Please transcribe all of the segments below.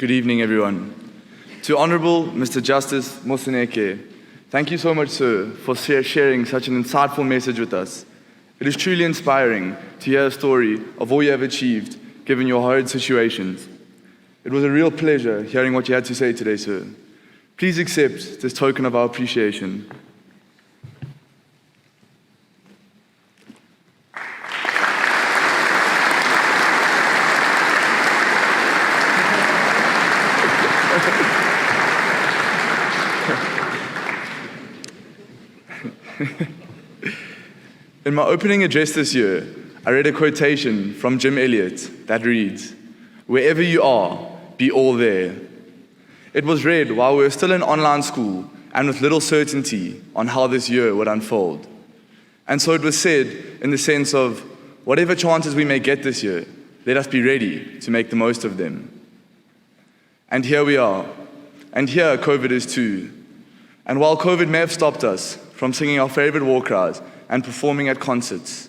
Good evening, everyone. To Honorable Mr. Justice Moseneke, thank you so much, sir, for sharing such an insightful message with us. It is truly inspiring to hear a story of all you have achieved, given your hard situations. It was a real pleasure hearing what you had to say today, sir. Please accept this token of our appreciation. In my opening address this year, I read a quotation from Jim Elliot that reads, "Wherever you are, be all there." It was read while we were still in online school and with little certainty on how this year would unfold. And so it was said in the sense of, whatever chances we may get this year, let us be ready to make the most of them. And here we are. And here COVID is too. And while COVID may have stopped us from singing our favorite war cries and performing at concerts,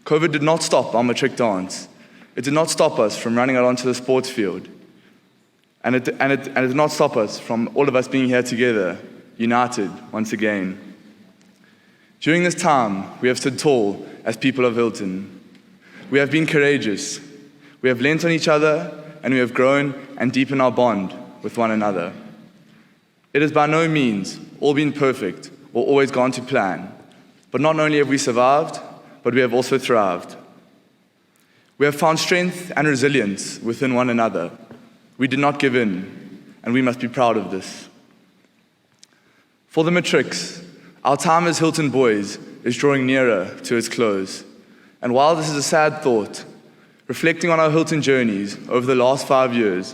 COVID did not stop our matric dance. It did not stop us from running out onto the sports field. And it did not stop us from all of us being here together, united once again. During this time, we have stood tall as people of Hilton. We have been courageous. We have lent on each other, and we have grown and deepened our bond with one another. It has by no means all been perfect or always gone to plan, but not only have we survived, but we have also thrived. We have found strength and resilience within one another. We did not give in, and we must be proud of this. For the matrics, our time as Hilton boys is drawing nearer to its close. And while this is a sad thought, reflecting on our Hilton journeys over the last 5 years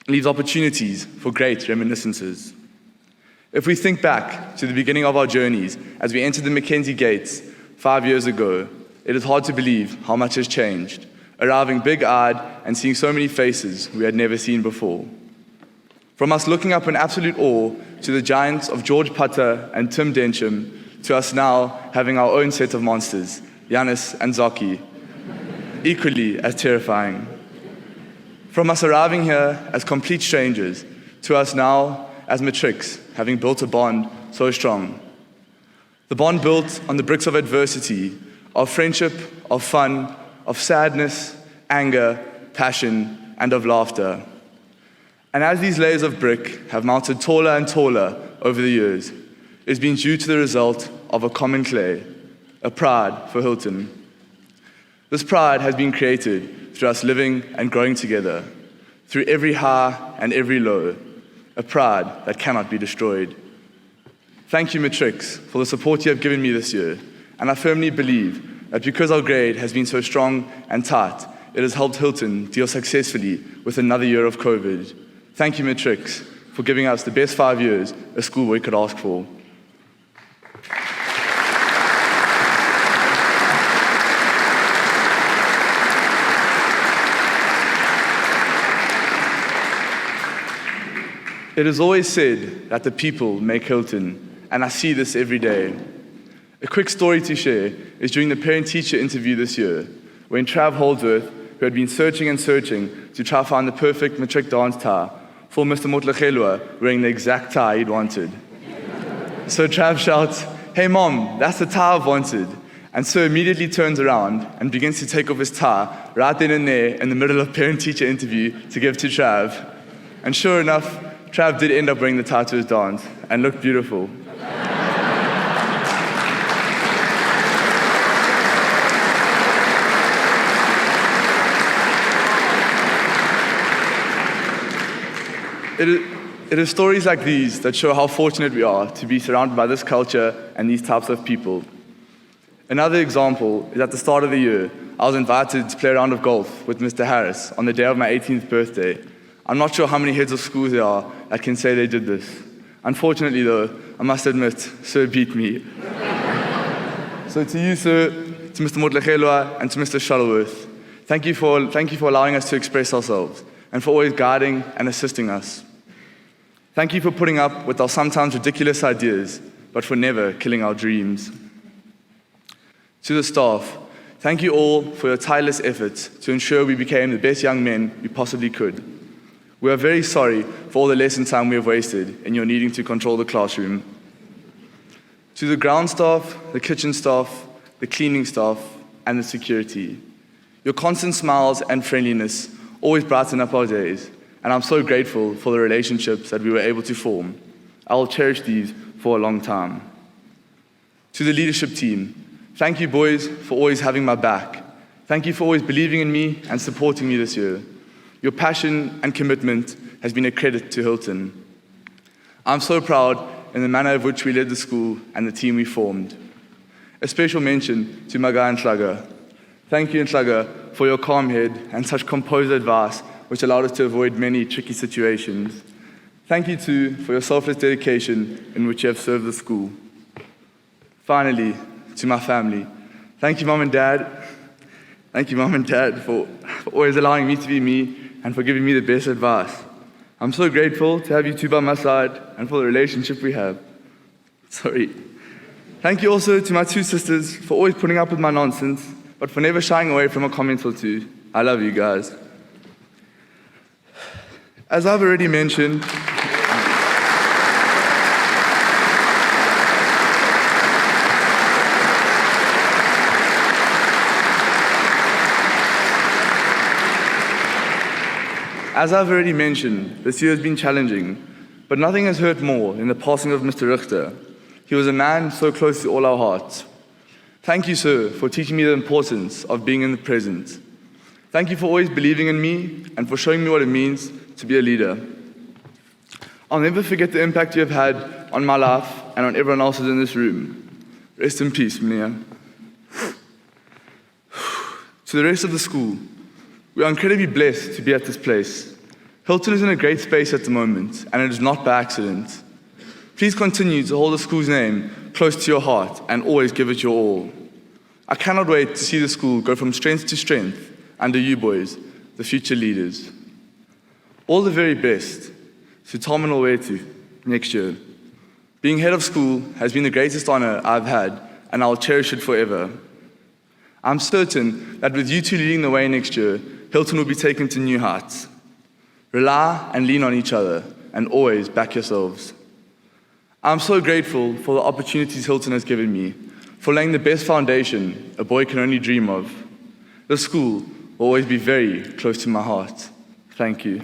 leaves opportunities for great reminiscences. If we think back to the beginning of our journeys as we entered the Mackenzie gates 5 years ago, it is hard to believe how much has changed, arriving big-eyed and seeing so many faces we had never seen before. From us looking up in absolute awe to the giants of George Putter and Tim Dencham, to us now having our own set of monsters, Giannis and Zaki, equally as terrifying. From us arriving here as complete strangers, to us now as matrics, having built a bond so strong. The bond built on the bricks of adversity, of friendship, of fun, of sadness, anger, passion, and of laughter. And as these layers of brick have mounted taller and taller over the years, it has been due to the result of a common clay, a pride for Hilton. This pride has been created through us living and growing together, through every high and every low, a pride that cannot be destroyed. Thank you, Matrix, for the support you have given me this year, and I firmly believe that because our grade has been so strong and tight, it has helped Hilton deal successfully with another year of COVID. Thank you, Matrix, for giving us the best 5 years a schoolboy could ask for. It is always said that the people make Hilton, and I see this every day. A quick story to share is during the parent-teacher interview this year, when Trav Holdsworth, who had been searching and searching to try to find the perfect matric dance tie, for Mr. Motlegelwa wearing the exact tie he'd wanted. So Trav shouts, "Hey mom, that's the tie I've wanted." And Sir immediately turns around and begins to take off his tie right then and there in the middle of parent-teacher interview to give to Trav. And sure enough, Trav did end up wearing the tie to his dance and looked beautiful. It is stories like these that show how fortunate we are to be surrounded by this culture and these types of people. Another example is at the start of the year, I was invited to play a round of golf with Mr. Harris on the day of my 18th birthday. I'm not sure how many heads of schools there are that can say they did this. Unfortunately though, I must admit, Sir beat me. So to you, Sir, to Mr. Motlegelwa and to Mr. Shuttleworth, thank you for allowing us to express ourselves and for always guiding and assisting us. Thank you for putting up with our sometimes ridiculous ideas, but for never killing our dreams. To the staff, thank you all for your tireless efforts to ensure we became the best young men we possibly could. We are very sorry for all the lesson time we have wasted in your needing to control the classroom. To the ground staff, the kitchen staff, the cleaning staff, and the security, your constant smiles and friendliness always brighten up our days, and I'm so grateful for the relationships that we were able to form. I will cherish these for a long time. To the leadership team, thank you, boys, for always having my back. Thank you for always believing in me and supporting me this year. Your passion and commitment has been a credit to Hilton. I'm so proud in the manner of which we led the school and the team we formed. A special mention to my guy Nhlaga. Thank you, Nhlaga, for your calm head and such composed advice, which allowed us to avoid many tricky situations. Thank you, too, for your selfless dedication in which you have served the school. Finally, to my family, thank you, Mom and Dad. Thank you, Mom and Dad, for always allowing me to be me and for giving me the best advice. I'm so grateful to have you two by my side and for the relationship we have. Sorry. Thank you also to my two sisters for always putting up with my nonsense, but for never shying away from a comment or two. I love you guys. As I've already mentioned, this year has been challenging, but nothing has hurt more than the passing of Mr. Richter. He was a man so close to all our hearts. Thank you, sir, for teaching me the importance of being in the present. Thank you for always believing in me and for showing me what it means to be a leader. I'll never forget the impact you have had on my life and on everyone else's in this room. Rest in peace, Mnia. To the rest of the school, we are incredibly blessed to be at this place. Hilton is in a great space at the moment, and it is not by accident. Please continue to hold the school's name close to your heart and always give it your all. I cannot wait to see the school go from strength to strength under you boys, the future leaders. All the very best to Tom and Olwetu next year. Being head of school has been the greatest honor I've had, and I'll cherish it forever. I'm certain that with you two leading the way next year, Hilton will be taken to new heights. Rely and lean on each other, and always back yourselves. I'm so grateful for the opportunities Hilton has given me, for laying the best foundation a boy can only dream of. The school will always be very close to my heart. Thank you.